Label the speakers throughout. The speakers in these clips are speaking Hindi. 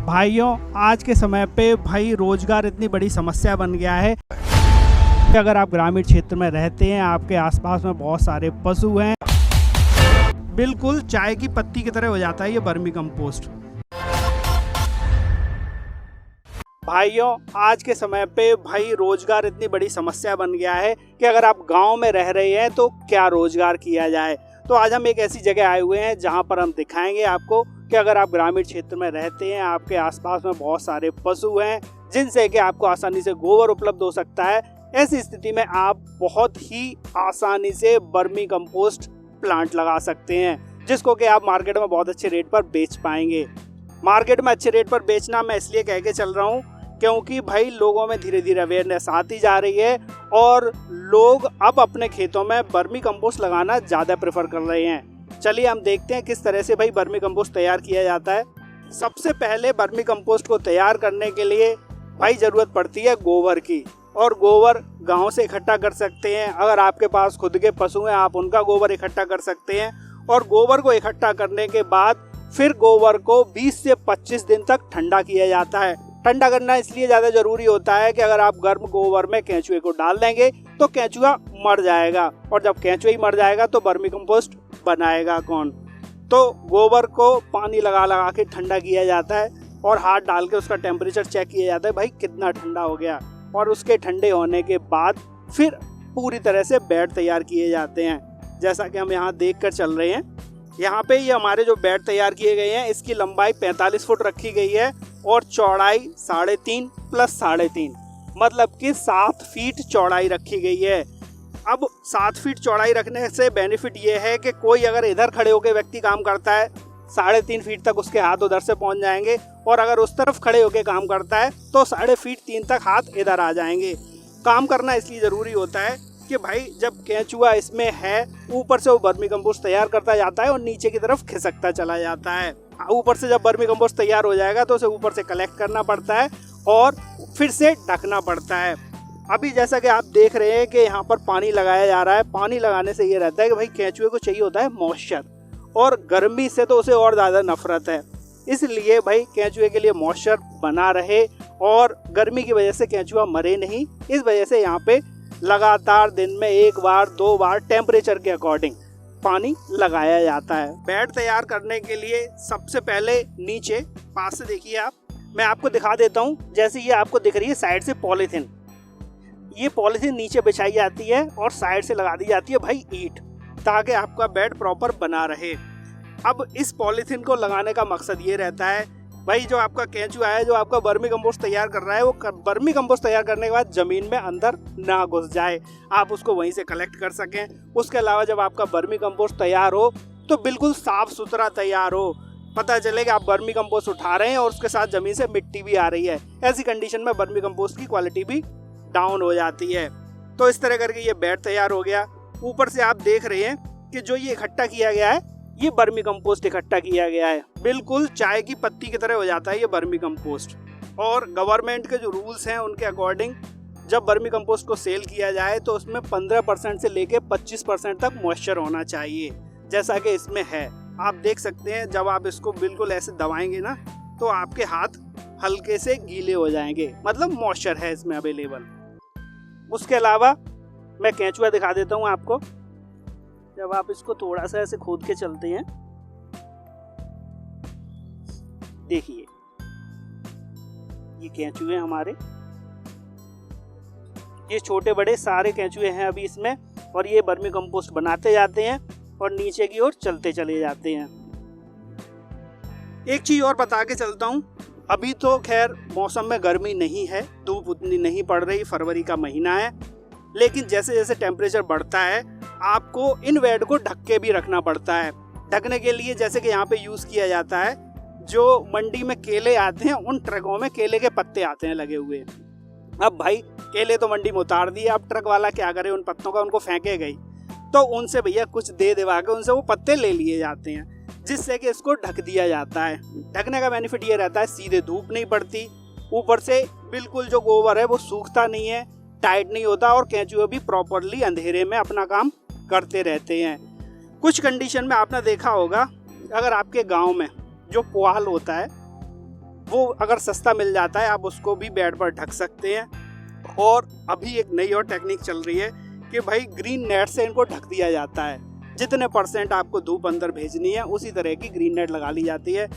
Speaker 1: भाइयों, आज के समय पे भाई रोजगार इतनी बड़ी समस्या बन गया है कि अगर आप ग्रामीण क्षेत्र में रहते हैं, आपके आसपास में बहुत सारे पशु हैं, बिल्कुल चाय की पत्ती की तरह हो जाता है ये वर्मी कंपोस्ट। भाइयों, आज के समय पे भाई रोजगार इतनी बड़ी समस्या बन गया है कि अगर आप गांव में रह रहे हैं तो क्या रोजगार किया जाए। तो आज हम एक ऐसी जगह आए हुए हैं जहां पर हम दिखाएंगे आपको कि अगर आप ग्रामीण क्षेत्र में रहते हैं, आपके आसपास में बहुत सारे पशु हैं जिनसे कि आपको आसानी से गोबर उपलब्ध हो सकता है। ऐसी स्थिति में आप बहुत ही आसानी से वर्मी कंपोस्ट प्लांट लगा सकते हैं, जिसको कि आप मार्केट में बहुत अच्छे रेट पर बेच पाएंगे। मार्केट में अच्छे रेट पर बेचना मैं इसलिए कह के चल रहा हूँ क्योंकि भाई लोगों में धीरे धीरे अवेयरनेस आती जा रही है और लोग अब अपने खेतों में वर्मी कंपोस्ट लगाना ज़्यादा प्रेफर कर रहे हैं। चलिए हम देखते हैं किस तरह से भाई वर्मी कंपोस्ट तैयार किया जाता है। सबसे पहले वर्मी कंपोस्ट को तैयार करने के लिए भाई ज़रूरत पड़ती है गोबर की, और गोबर गांव से इकट्ठा कर सकते हैं। अगर आपके पास खुद के पशु हैं, आप उनका गोबर इकट्ठा कर सकते हैं। और गोबर को इकट्ठा करने के बाद फिर गोबर को 20 से 25 दिन तक ठंडा किया जाता है। ठंडा करना इसलिए ज़्यादा ज़रूरी होता है कि अगर आप गर्म गोबर में केंचुए को डाल देंगे तो केंचुआ मर जाएगा, और जब केंचुआ ही मर जाएगा तो वर्मी कंपोस्ट बनाएगा कौन। तो गोबर को पानी लगा लगा के ठंडा किया जाता है और हाथ डाल के उसका टेम्परेचर चेक किया जाता है भाई कितना ठंडा हो गया। और उसके ठंडे होने के बाद फिर पूरी तरह से बेड तैयार किए जाते हैं, जैसा कि हम यहाँ देख कर चल रहे हैं। यहाँ पे ये हमारे जो बेड तैयार किए गए हैं, इसकी लंबाई 45 फुट रखी गई है और चौड़ाई 3.5 + 3.5 मतलब कि 7 फीट चौड़ाई रखी गई है। अब 7 फीट चौड़ाई रखने से बेनिफिट ये है कि कोई अगर इधर खड़े होकर व्यक्ति काम करता है 3.5 फीट तक उसके हाथ उधर से पहुंच जाएंगे, और अगर उस तरफ खड़े होकर काम करता है तो 3.5 फीट तक हाथ इधर आ जाएंगे। काम करना इसलिए ज़रूरी होता है कि भाई जब केंचुआ इसमें है, ऊपर से वो वर्मी कंपोस्ट तैयार करता जाता है और नीचे की तरफ खिसकता चला जाता है। ऊपर से जब वर्मी कंपोस्ट तैयार हो जाएगा तो उसे ऊपर से कलेक्ट करना पड़ता है और फिर से ढकना पड़ता है। अभी जैसा कि आप देख रहे हैं कि यहाँ पर पानी लगाया जा रहा है। पानी लगाने से ये रहता है कि भाई केंचुए को चाहिए होता है मॉइस्चर, और गर्मी से तो उसे और ज़्यादा नफरत है। इसलिए भाई केंचुए के लिए मॉइस्चर बना रहे और गर्मी की वजह से केंचुआ मरे नहीं, इस वजह से यहाँ पे लगातार दिन में 1 बार 2 बार टेम्परेचर के अकॉर्डिंग पानी लगाया जाता है। बेड तैयार करने के लिए सबसे पहले नीचे, पास से देखिए आप, मैं आपको दिखा देता हूँ। जैसे ये आपको दिख रही है साइड से पॉलीथीन, ये पॉलीथीन नीचे बिछाई जाती है और साइड से लगा दी जाती है भाई ईंट, ताकि आपका बेड प्रॉपर बना रहे। अब इस पॉलीथीन को लगाने का मकसद ये रहता है भाई जो आपका केंचुआ है, जो आपका वर्मी कंपोस्ट तैयार कर रहा है, वो वर्मी कंपोस्ट तैयार करने के बाद ज़मीन में अंदर ना घुस जाए, आप उसको वहीं से कलेक्ट कर सकें। उसके अलावा जब आपका वर्मी कंपोस्ट तैयार हो तो बिल्कुल साफ़ सुथरा तैयार हो, पता चले कि आप वर्मी कंपोस्ट उठा रहे हैं और उसके साथ ज़मीन से मिट्टी भी आ रही है। ऐसी कंडीशन में वर्मी कंपोस्ट की क्वालिटी भी डाउन हो जाती है। तो इस तरह करके ये बेड तैयार हो गया। ऊपर से आप देख रहे हैं कि जो ये इकट्ठा किया गया है, ये वर्मी कंपोस्ट इकट्ठा किया गया है। बिल्कुल चाय की पत्ती की तरह हो जाता है ये वर्मी कंपोस्ट। और गवर्नमेंट के जो रूल्स हैं उनके अकॉर्डिंग जब वर्मी कंपोस्ट को सेल किया जाए तो उसमें 15% से लेके 25% तक मॉइस्चर होना चाहिए, जैसा कि इसमें है। आप देख सकते हैं जब आप इसको बिल्कुल ऐसे दबाएंगे ना तो आपके हाथ हल्के से गीले हो जाएंगे, मतलब मॉइस्चर है इसमें अवेलेबल। उसके अलावा मैं केंचुआ दिखा देता हूँ आपको। जब आप इसको थोड़ा सा ऐसे खोद के चलते हैं, देखिए ये केंचुए हमारे, ये छोटे बड़े सारे केंचुए हैं अभी इसमें, और ये वर्मी कंपोस्ट बनाते जाते हैं और नीचे की ओर चलते चले जाते हैं। एक चीज़ और बता के चलता हूँ, अभी तो खैर मौसम में गर्मी नहीं है, धूप उतनी नहीं पड़ रही, फरवरी का महीना है, लेकिन जैसे जैसे टेम्परेचर बढ़ता है आपको इन बेड को ढक के भी रखना पड़ता है। ढकने के लिए जैसे कि यहाँ पे यूज़ किया जाता है, जो मंडी में केले आते हैं उन ट्रकों में केले के पत्ते आते हैं लगे हुए। अब भाई केले तो मंडी में उतार दिए, अब ट्रक वाला क्या करे उन पत्तों का, उनको फेंके गई, तो उनसे भैया कुछ दे दिवा के उनसे वो पत्ते ले लिए जाते हैं, जिससे कि इसको ढक दिया जाता है। ढकने का बेनिफिट ये रहता है सीधे धूप नहीं पड़ती, ऊपर से बिल्कुल जो गोबर है वो सूखता नहीं है, टाइट नहीं होता, और केंचुए भी प्रॉपरली अंधेरे में अपना काम करते रहते हैं। कुछ कंडीशन में आपने देखा होगा, अगर आपके गांव में जो पुआल होता है वो अगर सस्ता मिल जाता है आप उसको भी बेड पर ढक सकते हैं। और अभी एक नई और टेक्निक चल रही है कि भाई ग्रीन नेट से इनको ढक दिया जाता है। जितने % आपको धूप अंदर भेजनी है उसी तरह की ग्रीन नेट लगा ली जाती है।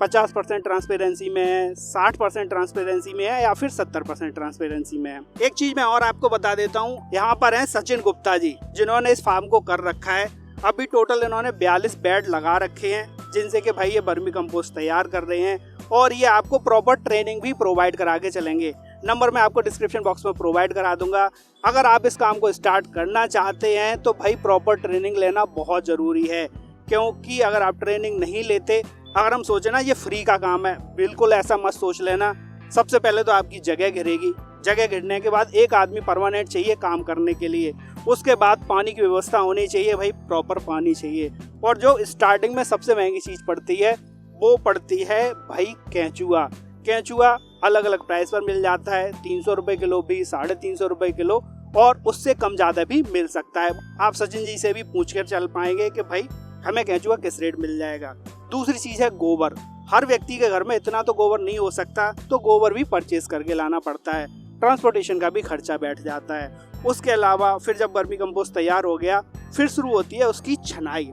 Speaker 1: 50% ट्रांसपेरेंसी में है, 60% ट्रांसपेरेंसी में है या फिर 70% ट्रांसपेरेंसी में है। एक चीज मैं और आपको बता देता हूँ, यहाँ पर हैं सचिन गुप्ता जी, जिन्होंने इस फार्म को कर रखा है। अभी टोटल इन्होंने 42 बेड लगा रखे हैं, जिनसे कि भाई ये वर्मी कंपोस्ट तैयार कर रहे हैं और ये आपको प्रॉपर ट्रेनिंग भी प्रोवाइड करा के चलेंगे। नंबर मैं आपको डिस्क्रिप्शन बॉक्स में प्रोवाइड करा दूंगा। अगर आप इस काम को स्टार्ट करना चाहते हैं तो भाई प्रॉपर ट्रेनिंग लेना बहुत ज़रूरी है, क्योंकि अगर आप ट्रेनिंग नहीं लेते, अगर हम सोचे ना ये फ्री का काम है, बिल्कुल ऐसा मत सोच लेना। सबसे पहले तो आपकी जगह घिरेगी, जगह घिरने के बाद एक आदमी परमानेंट चाहिए काम करने के लिए। उसके बाद पानी की व्यवस्था होनी चाहिए, भाई प्रॉपर पानी चाहिए। और जो स्टार्टिंग में सबसे महंगी चीज़ पड़ती है वो पड़ती है भाई केंचुआ। केंचुआ अलग अलग प्राइस पर मिल जाता है, 300 रुपये किलो भी, 350 रुपये किलो, और उससे कम ज़्यादा भी मिल सकता है। आप सचिन जी से भी पूछ कर चल पाएंगे कि भाई हमें केंचुआ किस रेट मिल जाएगा। दूसरी चीज़ है गोबर। हर व्यक्ति के घर में इतना तो गोबर नहीं हो सकता, तो गोबर भी परचेज करके लाना पड़ता है, ट्रांसपोर्टेशन का भी खर्चा बैठ जाता है। उसके अलावा फिर जब वर्मी कंपोस्ट तैयार हो गया, फिर शुरू होती है उसकी छनाई।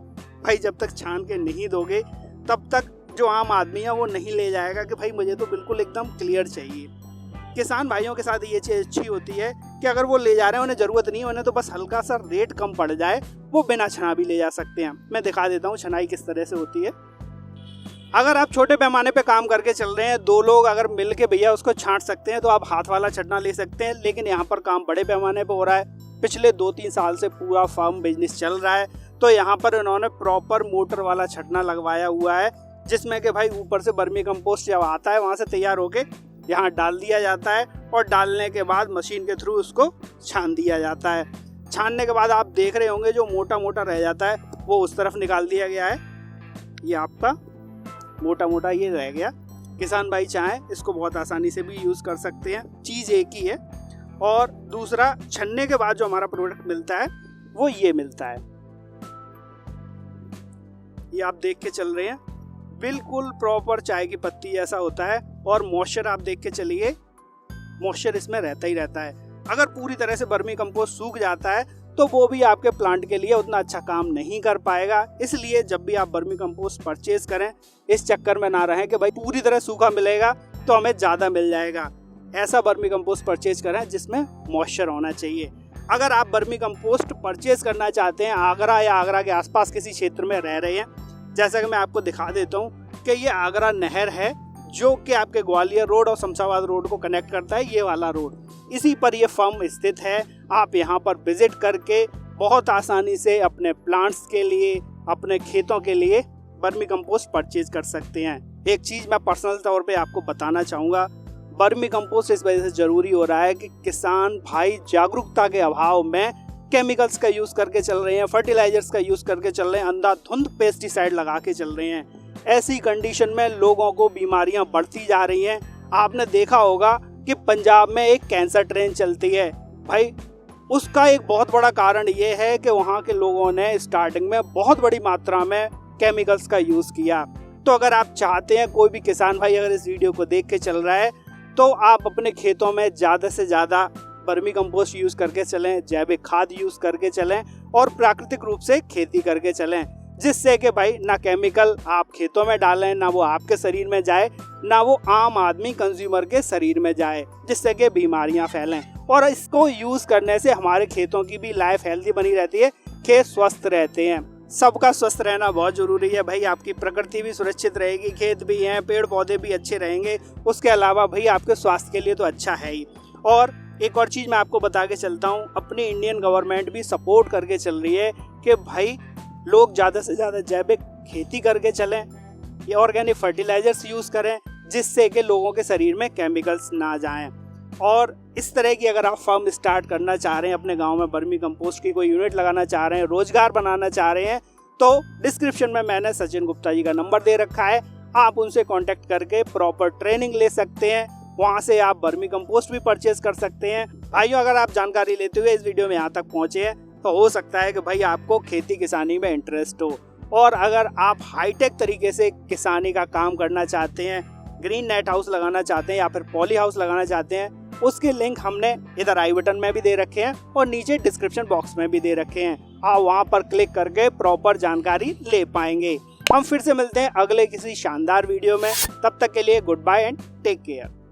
Speaker 1: भाई जब तक छान के नहीं दोगे तब तक जो आम आदमी है वो नहीं ले जाएगा कि भाई मुझे तो बिल्कुल एकदम क्लियर चाहिए। किसान भाइयों के साथ ये चीज़ अच्छी होती है कि अगर वो ले जा रहे हैं, उन्हें ज़रूरत नहीं है, उन्हें तो बस हल्का सा रेट कम पड़ जाए, वो बिना छना भी ले जा सकते हैं। मैं दिखा देता हूँ छनाई किस तरह से होती है। अगर आप छोटे पैमाने पे काम करके चल रहे हैं, 2 लोग अगर मिल के भैया उसको छांट सकते हैं तो आप हाथ वाला छटना ले सकते हैं। लेकिन यहाँ पर काम बड़े पैमाने पे हो रहा है, पिछले 2-3 साल से पूरा फार्म बिजनेस चल रहा है, तो यहाँ पर उन्होंने प्रॉपर मोटर वाला छटना लगवाया हुआ है, जिसमें कि भाई ऊपर से वर्मी कंपोस्ट जब आता है वहाँ से तैयार होके यहाँ डाल दिया जाता है और डालने के बाद मशीन के थ्रू उसको छान दिया जाता है। छानने के बाद आप देख रहे होंगे जो मोटा मोटा रह जाता है वो उस तरफ निकाल दिया गया है। ये आपका मोटा मोटा ये रह गया। किसान भाई चाहें इसको बहुत आसानी से भी यूज़ कर सकते हैं, चीज़ एक ही है। और दूसरा, छन्ने के बाद जो हमारा प्रोडक्ट मिलता है वो ये मिलता है। ये आप देख के चल रहे हैं, बिल्कुल प्रॉपर चाय की पत्ती जैसा होता है। और मॉइस्चर आप देख के चलिए, मॉइस्चर इसमें रहता ही रहता है। अगर पूरी तरह से वर्मी कंपोस्ट सूख जाता है तो वो भी आपके प्लांट के लिए उतना अच्छा काम नहीं कर पाएगा। इसलिए जब भी आप वर्मी कंपोस्ट परचेज करें, इस चक्कर में ना रहें कि भाई पूरी तरह सूखा मिलेगा तो हमें ज़्यादा मिल जाएगा। ऐसा वर्मी कंपोस्ट परचेज करें जिसमें मॉइस्चर होना चाहिए। अगर आप वर्मी कंपोस्ट परचेज करना चाहते हैं, आगरा या आगरा के आसपास किसी क्षेत्र में रह रहे हैं, जैसा कि मैं आपको दिखा देता हूँ कि ये आगरा नहर है जो कि आपके ग्वालियर रोड और शमशाबाद रोड को कनेक्ट करता है, ये वाला रोड, इसी पर ये फार्म स्थित है। आप यहाँ पर विजिट करके बहुत आसानी से अपने प्लांट्स के लिए, अपने खेतों के लिए वर्मी कंपोस्ट परचेज कर सकते हैं। एक चीज़ मैं पर्सनल तौर पे आपको बताना चाहूँगा, वर्मी कंपोस्ट इस वजह से ज़रूरी हो रहा है कि किसान भाई जागरूकता के अभाव में केमिकल्स का यूज़ करके चल रहे हैं, फर्टिलाइजर्स का यूज़ करके चल रहे हैं, अंधाधुंध पेस्टिसाइड लगा के चल रहे हैं। ऐसी कंडीशन में लोगों को बीमारियां बढ़ती जा रही हैं। आपने देखा होगा कि पंजाब में एक कैंसर ट्रेन चलती है, भाई उसका एक बहुत बड़ा कारण ये है कि वहाँ के लोगों ने स्टार्टिंग में बहुत बड़ी मात्रा में केमिकल्स का यूज़ किया। तो अगर आप चाहते हैं, कोई भी किसान भाई अगर इस वीडियो को देख के चल रहा है, तो आप अपने खेतों में ज़्यादा से ज़्यादा वर्मी कंपोस्ट यूज़ करके चलें, जैविक खाद यूज़ करके चलें और प्राकृतिक रूप से खेती करके चलें, जिससे कि भाई ना केमिकल आप खेतों में डालें, ना वो आपके शरीर में जाए, ना वो आम आदमी कंज्यूमर के शरीर में जाए, जिससे कि बीमारियां फैलें। और इसको यूज़ करने से हमारे खेतों की भी लाइफ हेल्दी बनी रहती है, खेत स्वस्थ रहते हैं। सबका स्वस्थ रहना बहुत ज़रूरी है भाई। आपकी प्रकृति भी सुरक्षित रहेगी, खेत भी हैं, पेड़ पौधे भी अच्छे रहेंगे, उसके अलावा भाई आपके स्वास्थ्य के लिए तो अच्छा है ही। और एक और चीज़ मैं आपको बता के चलता हूँ, अपनी इंडियन गवर्नमेंट भी सपोर्ट करके चल रही है कि भाई लोग ज़्यादा से ज़्यादा जैविक खेती करके चलें, ये ऑर्गेनिक फर्टिलाइजर्स यूज़ करें, जिससे कि लोगों के शरीर में केमिकल्स ना जाएं। और इस तरह की अगर आप फार्म स्टार्ट करना चाह रहे हैं, अपने गांव में वर्मी कंपोस्ट की कोई यूनिट लगाना चाह रहे हैं, रोजगार बनाना चाह रहे हैं, तो डिस्क्रिप्शन में मैंने सचिन गुप्ता जी का नंबर दे रखा है। आप उनसे कांटेक्ट करके प्रॉपर ट्रेनिंग ले सकते हैं, वहाँ से आप वर्मी कंपोस्ट भी परचेज कर सकते हैं। भाइयों, अगर आप जानकारी लेते हुए इस वीडियो में यहाँ तक पहुँचे हैं तो हो सकता है कि भाई आपको खेती किसानी में इंटरेस्ट हो, और अगर आप हाईटेक तरीके से किसानी का काम करना चाहते हैं, ग्रीन नेट हाउस लगाना चाहते हैं या फिर पॉली हाउस लगाना चाहते हैं, उसके लिंक हमने इधर आई बटन में भी दे रखे हैं और नीचे डिस्क्रिप्शन बॉक्स में भी दे रखे हैं। हाँ, वहाँ पर क्लिक करके प्रॉपर जानकारी ले पाएंगे। हम फिर से मिलते हैं अगले किसी शानदार वीडियो में। तब तक के लिए goodbye and take care.